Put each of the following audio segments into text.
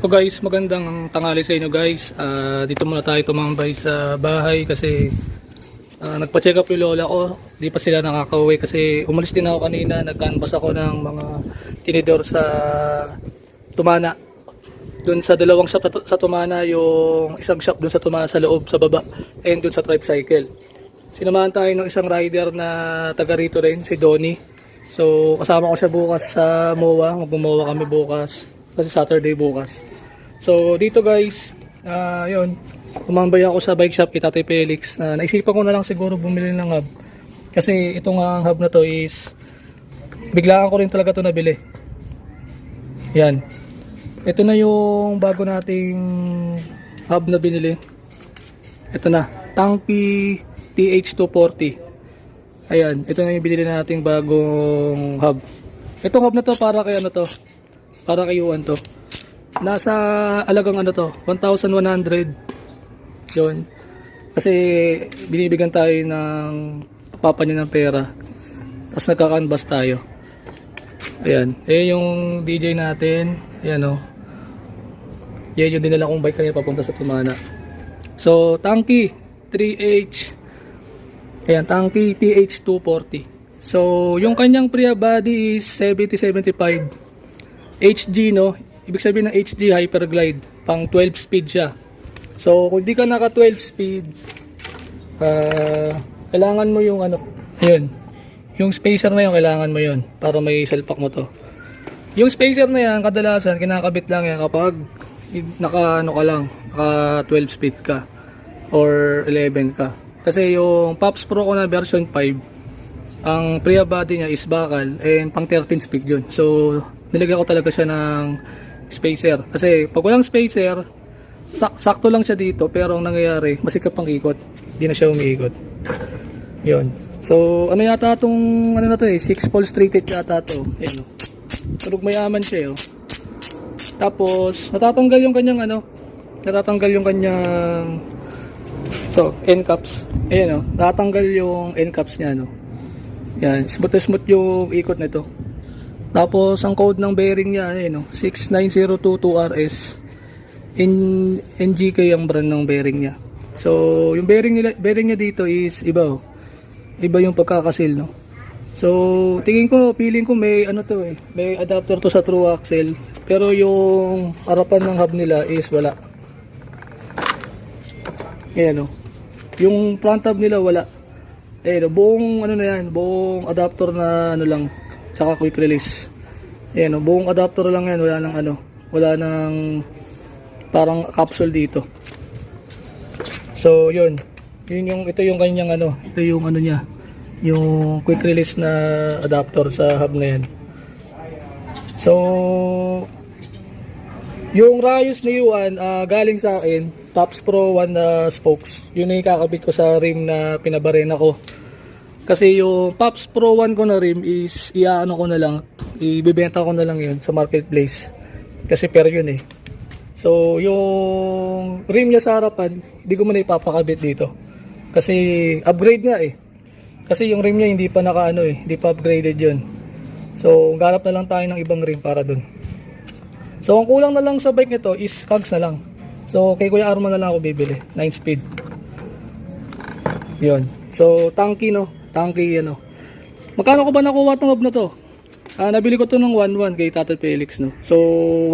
So guys, magandang tanghali sa inyo guys. Dito muna tayo tumambay sa bahay kasi nagpa-check up yung lola ko. Di pa sila nakaka-uwi kasi umalis din ako kanina. Nag-canvas ako ng mga tinidor sa Tumana. Doon sa dalawang shop sa Tumana, yung isang shop doon sa Tumana sa loob, sa baba, and doon sa tricycle. Sinamahan tayo ng isang rider na taga rito rin, si Donnie. So kasama ko siya bukas sa MOA. Mag-MOA kami bukas kasi Saturday bukas. So dito guys, yun, umambay ako sa bike shop kay Tatay Felix. Naisipan ko na lang siguro bumili ng hub. Kasi itong hub na to is biglaan ko rin talaga to nabili. Yan. Ito na yung bago nating hub na binili. Ito na, Tanki TH240. Ayan, ito na yung binili nating bagong hub. Itong hub na to para kay ano to? Para kay Yuan to. Nasa alagang ano to, 1,100. Yun. Kasi binibigyan tayo ng papa niya ng pera. Tapos nagka-canvas tayo. Ayan. Yung DJ natin. Ayan o. Yan yung dinala kong bike kanina papunta sa Tumana. So, Tanki 3H. Ayan, Tanki TH240. So, yung kanyang rear body is 70-75. HG, no? Ibig sabihin ng HG Hyperglide, pang 12 speed siya. So kung di ka naka 12 speed, kailangan mo yung ano, yun, yung spacer na yun, kailangan mo yun para may salpak mo to. Yung spacer na yan, kadalasan kinakabit lang yan kapag naka ano ka lang, naka 12 speed ka or 11 ka. Kasi yung Pops Pro ko na version 5, ang rear body niya is bakal and pang 13 speed yun. So nilagyan ko talaga siya ng spacer. Kasi pag walang spacer, sakto lang siya dito, pero ang nangyayari, masikap pang ikot. Hindi na siya umiikot. Yun. So, ano yata itong, ano na to 6 pole straight yata to. Ayan o. Tulog mayaman siya o. Tapos, natatanggal yung kanyang ito, end caps. Ayan o. Natatanggal yung end caps niya no. Yan. Smooth na smooth yung ikot nito. Tapos ang code ng bearing niya ay no, 69022RS. NGK ang brand ng bearing niya. So, yung bearing niya dito is iba oh. Iba yung pagkakasil no. So, feeling ko may ano to may adapter to sa true axle, pero yung harapan ng hub nila is wala. Ayan oh. Yung front hub nila wala. Ayan oh, buong ano na yan, buong adapter na ano lang, tsaka quick release. Ayan o, buong adapter lang yan, wala nang ano, wala nang parang capsule dito. So yun, ito yung kanyang ano, ito yung ano niya, yung quick release na adapter sa hub na yan. So yung rayos ni Yuan, galing sa akin, Pops Pro 1 spokes. Yun yung kakabit ko sa rim na pinabarena ko. Kasi yung Pops Pro 1 ko na rim is iaano ko na lang, ibibenta ko na lang yun sa marketplace. Kasi per yun eh. So yung rim niya sa harapan, hindi ko muna ipapakabit dito. Kasi upgrade nga eh. Kasi yung rim niya hindi pa naka ano eh, hindi pa upgraded yun. So ganap na lang tayo ng ibang rim para dun. So ang kulang na lang sa bike nito is cogs na lang. So kay Kuya Arman na lang ako bibili, 9 speed. Yun. So Tanki no. Tanki ano. Magkano ko ba nakuha tong hub na to? Nabili ko to ng 1.1 kay Tatay Felix no. So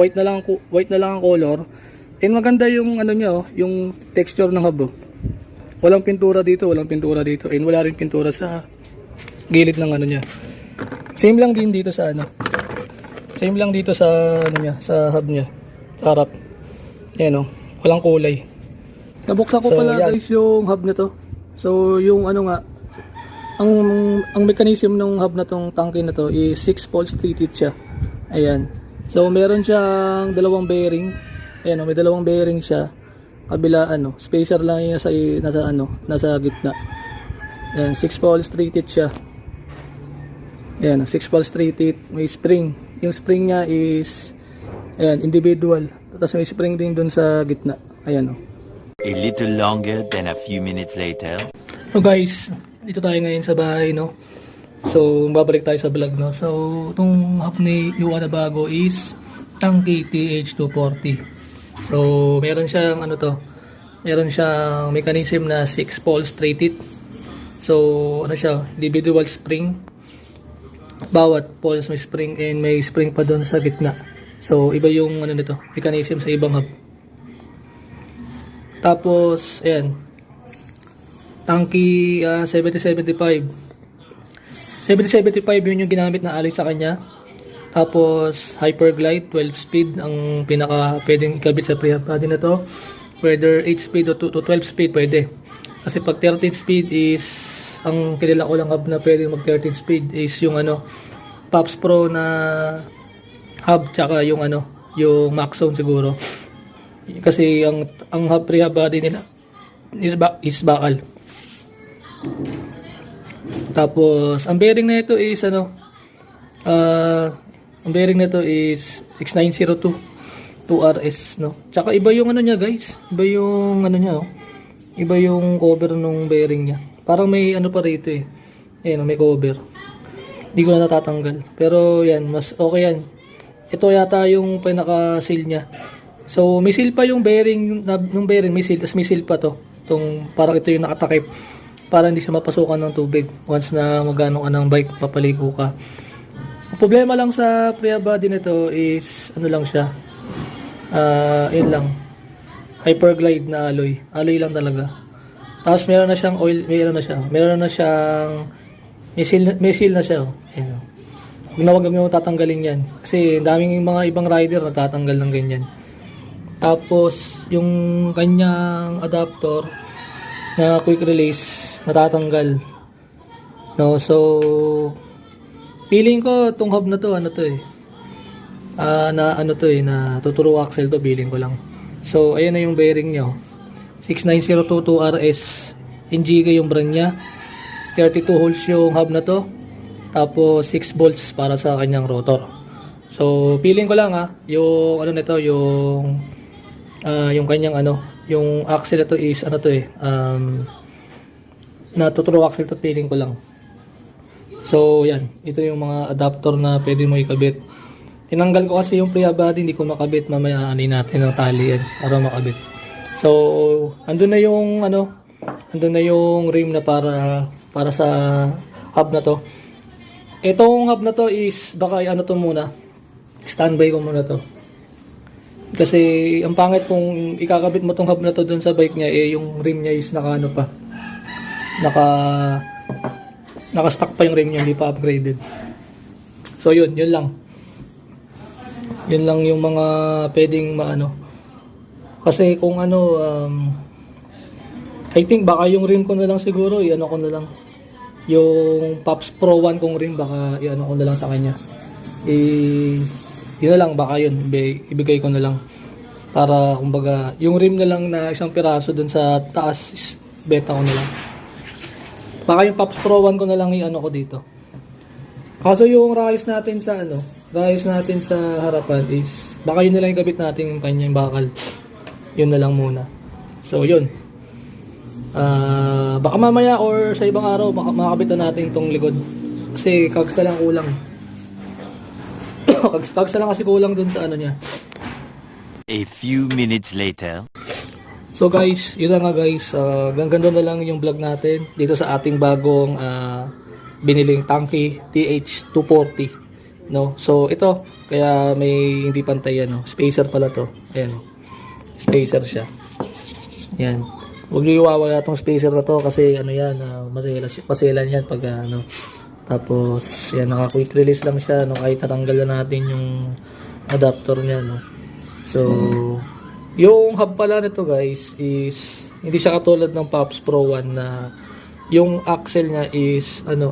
white na lang ang color. And maganda yung ano niya oh, yung texture ng hub oh. Walang pintura dito. And wala rin pintura sa gilid ng ano niya. Same lang din dito sa ano. Same lang dito sa ano niya, sa hub niya. Sa harap. Ayan oh, walang kulay. Nabuksan ko so, pala yan. Guys yung hub na to. So yung ano nga, ang mechanism ng hub na tong Tanki na to is 6 poles treated siya. Ayan. So meron siyang dalawang bearing. Ayan, may dalawang bearing siya. Kabila ano, spacer lang yung nasa gitna. Ayan, 6 poles treated siya. Ayan, 6 poles treated, may spring. Yung spring niya is ayan, individual. Tapos may spring din dun sa gitna. Ayan oh. A little longer than a few minutes later. So guys, dito tayo ngayon sa bahay no. So babalik tayo sa vlog no. So itong hub ni Yuan na bago is Tanki TH240. So, meron siyang ano to, meron siyang mechanism na 6 pole straight it. So, ano siya, individual spring. Bawat poles may spring and may spring pa doon sa gitna. So, iba yung ano nito, mechanism sa ibang hub. Tapos, ayan, Tanki 7075. 7075 yun yung ginamit na alloy sa kanya. Tapos, Hyperglide 12 speed ang pinaka pwedeng ikabit sa pre-hub body na to. Whether 8 speed o to 12 speed pwede. Kasi pag 13 speed is, ang kilala ko lang hub na pwedeng mag 13 speed is yung ano, Pops Pro na hub tsaka yung ano, yung Maxzone siguro. Kasi ang hub pre-hub body nila is bakal. Tapos ang bearing na ito is ano, ang bearing na ito is 6902 2RS, no. Tsaka iba yung ano niya, guys. Iba yung ano niya, oh. Iba yung cover nung bearing niya. Parang may ano pa rito eh. Ayun, may cover. Hindi ko na natatanggal. Pero yan, mas okay yan. Ito yata yung pinaka-seal niya. So, may seal pa yung bearing, yung bearing may seal, tapos may seal pa to. Itong, parang ito yung nakatakip. Para hindi siya mapasukan ng tubig. Once na magano ka ng bike, papaligo ka. Ang problema lang sa pre-hub body nito is, ano lang siya. Yun lang. Hyperglide na alloy. Alloy lang talaga. Tapos meron na siyang oil, meron na siyang may seal na siya, oh. Ayan, oh. Huwag na tatanggalin yan. Kasi daming mga ibang rider na tatanggal ng ganyan. Tapos, yung kanyang adapter na quick release, natatanggal. No, so, feeling ko, itong hub na to, ano to eh. Na tuturo axle to, feeling ko lang. So, ayan na yung bearing niya, oh. 69022 RS. NGK yung brand niya. 32 holes yung hub na to. Tapos 6 bolts para sa kanyang rotor. So, feeling ko lang yung ano nito, yung kanyang ano, yung axle na to is ano to eh, na tuturo axle to, feeling ko lang. So, yan. Ito yung mga adapter na pwede mo ikabit. Tinanggal ko kasi yung pre-hub body, hindi ko makabit. Mamaya ani natin ng tali yan para makabit. So, andun na yung ano, andun na yung rim na para sa hub na to. Itong hub na to is baka ano to muna. Standby ko muna to. Kasi ang pangit kung ikakabit mo tong hub na to dun sa bike niya, eh yung rim niya is naka ano pa. Naka-stock pa yung rim niya, hindi pa upgraded. So yun lang. Yun lang yung mga pwedeng maano. Kasi kung ano, I think baka yung rim ko na lang siguro, i-ano ko na lang. Yung Pops Pro 1 kong rim, baka i-ano ko na lang sa kanya. Yun na lang, baka yun, ibigay ko na lang. Para, kumbaga, yung rim na lang na isang piraso dun sa taas, beta ko na lang. Baka yung Pops Pro 1 ko na lang i-ano ko dito. Kaso yung rails natin sa ano, rails natin sa harapan is, baka yun na lang ikabit natin yung kanyang bakal. Yun na lang muna. So, yun. Baka mamaya or sa ibang araw makakabit na natin itong likod. Kasi kagsa lang kulang. Kagsa lang kasi kulang dun sa ano niya. A few minutes later. So guys, yun na nga guys. Ganda na lang yung vlog natin dito sa ating bagong biniling Tanki TH240. No? So ito, kaya may hindi pantay yan. No? Spacer pala to. Ayan. Spacer siya. Yan. Huwag niyo iwawala itong spacer na to kasi ano yan, maselan yan pag ano. Tapos yan, naka quick release lang siya, no, kahit natanggal na natin yung adapter niya, no. So yung hub pala nito guys is hindi siya katulad ng Pops Pro 1 na yung axle niya is ano,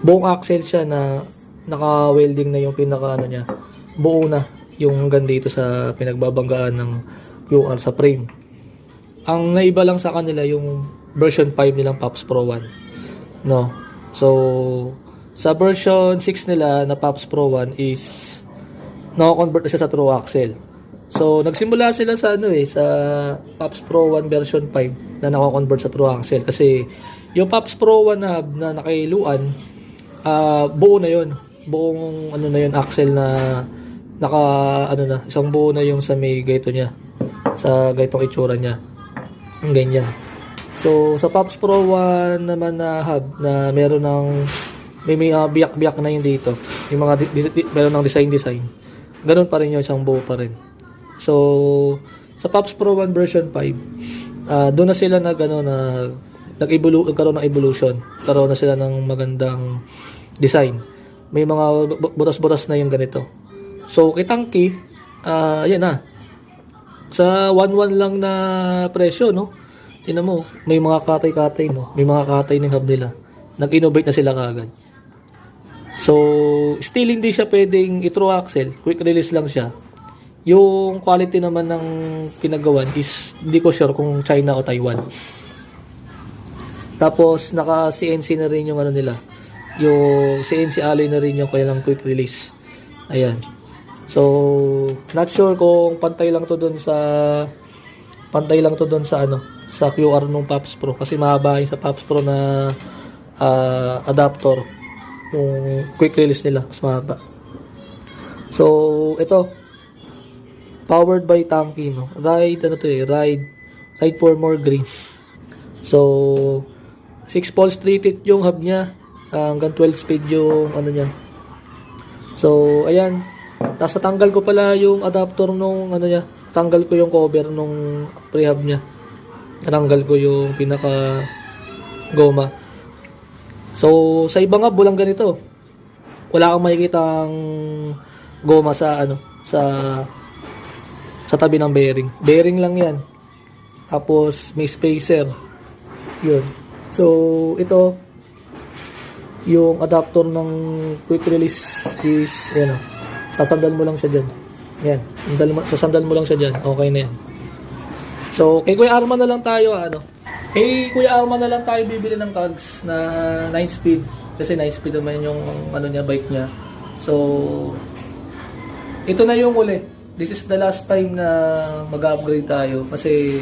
buong axle siya na naka welding na yung pinaka ano niya, buo na yung hanggang dito sa pinagbabanggaan ng QR sa frame. Ang naiba lang sa kanila yung version 5 nilang Pops Pro 1. No. So sa version 6 nila na Pops Pro 1 is nako-convert na siya sa true axle. So nagsimula sila sa ano sa Pops Pro 1 version 5 na nako-convert sa true axle kasi yung Pops Pro 1 na nakailuan, buo na 'yon. Buong ano na 'yon, axle na naka ano na, isang buo na yung sa may gaito niya. Sa gaitong itsura niya. Ang ganyan. So, sa Pops Pro 1 naman na hub na meron ng may biyak-biyak na yun dito. Yung mga meron ng design. Ganun pa rin yung isang buo pa rin. So, sa Pops Pro 1 version 5, doon na sila nagkaroon ng evolution. Karoon na sila ng magandang design. May mga butas-butas na yung ganito. So, kitangki, yan na. Sa 1.1 lang na presyo, no? Tingnan mo, may mga katay-katay, no? May mga katay ng hub nila. Nag-innovate na sila kagad. So, still hindi siya pwedeng i-through axle. Quick release lang siya. Yung quality naman ng pinagawan is, hindi ko sure kung China o Taiwan. Tapos, naka-CNC na rin yung ano nila. Yung CNC alloy na rin yung kailang quick release. Ayan. So, not sure kung pantay lang to doon sa ano, sa QR nung Pops Pro kasi mahaba yung sa Pops Pro na adapter yung quick release nila, mas mahaba. So, ito powered by Tanky, no. Ride for more green. So, 6 pulse 3-tit yung hub niya, hanggang 12 speed yung ano niya. So, ayan. Tapos natanggal ko pala yung adapter nung ano niya. Natanggal ko yung cover nung prehab niya. Natanggal ko yung pinaka goma. So, sa ibang hub, walang ganito. Wala kang makikitang goma sa ano, sa tabi ng bearing. Bearing lang 'yan. Tapos may spacer. 'Yun. So, ito yung adapter ng quick release is ano, sasandal mo lang siya dyan. Yan. Sasandal mo lang siya dyan. Okay na yan. So, kay Kuya Arman na lang tayo, bibili ng cogs na 9-speed. Kasi 9-speed naman yung ano niya, bike niya. So, ito na yung uli. This is the last time na mag-upgrade tayo. Kasi,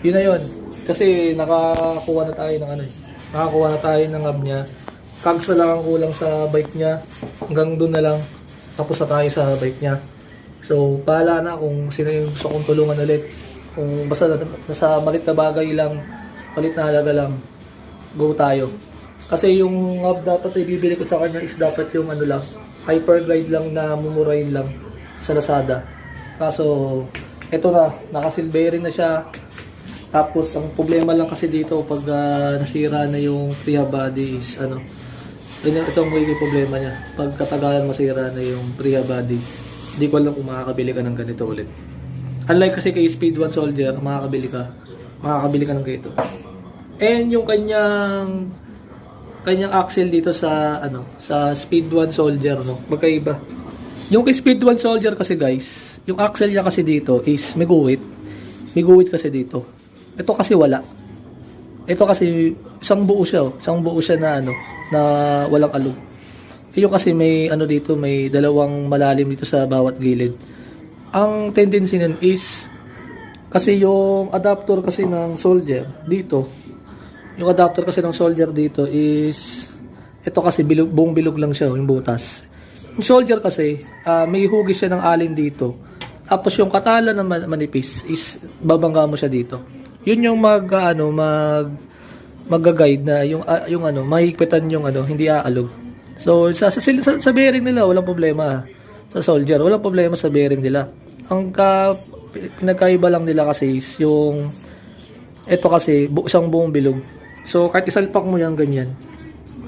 yun na yun. Kasi, nakakuha na tayo ng hub niya. Cogs na lang ang kulang sa bike niya. Hanggang doon na lang. Tapos na tayo sa bike niya. So, bahala na kung sino yung gusto kong tulungan ulit. Kung basta nasa malit na bagay lang, malit na halaga lang, go tayo. Kasi yung hub dapat ibibili ko sa kanya is dapat yung ano lang, hyperglide lang na mumurahin lang sa Lazada. Kaso, eto na, naka-silvering na siya. Tapos, ang problema lang kasi dito pag nasira na yung rear body is ano, ito ang magiging problema niya. Pag katagalan masira na yung rear body, hindi ko alam kung makakabili ka ng ganito ulit. Unlike kasi kay Speed 1 Soldier, makakabili ka ng ganito. And yung kanyang axle dito sa sa Speed 1 Soldier, no, magkaiba. Yung kay Speed 1 Soldier kasi guys, yung axle niya kasi dito is may guhit kasi dito. Ito kasi wala. Ito kasi isang buo siya na na walang alog. Yung kasi may dito, may dalawang malalim dito sa bawat gilid. Ang tendency nun is kasi yung adapter kasi ng Soldier dito, is ito kasi buong bilog lang siya, yung butas. Yung Soldier kasi may hugis siya ng alin dito. Tapos yung katala na manipis is babangga mo siya dito. Yun yung mag-guide na yung mahigpitan yung hindi aalog. So sa bearing nila walang problema. Sa Soldier walang problema sa bearing nila. Ang pinagkaiba lang nila kasi is yung ito kasi isang buong bilog. So kahit isalpak mo yan ganyan.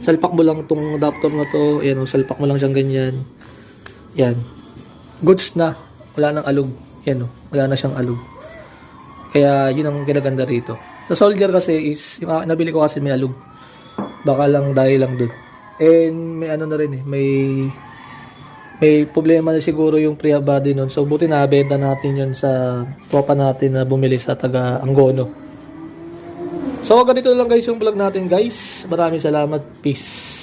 Salpak mo lang tong adapter na to, ayan, salpak mo lang siyang ganyan. Yan. Goods na. Wala nang alog. Yan, wala na siyang alog. Kaya yun ang kinaganda rito. Sa Soldier kasi is, yung nabili ko kasi may alog. Baka lang dahil lang dun. And may na rin may problema na siguro yung rear body nun. So buti na benta natin yun sa tropa natin na bumili sa taga Angono. So ganito lang guys yung vlog natin guys. Maraming salamat. Peace.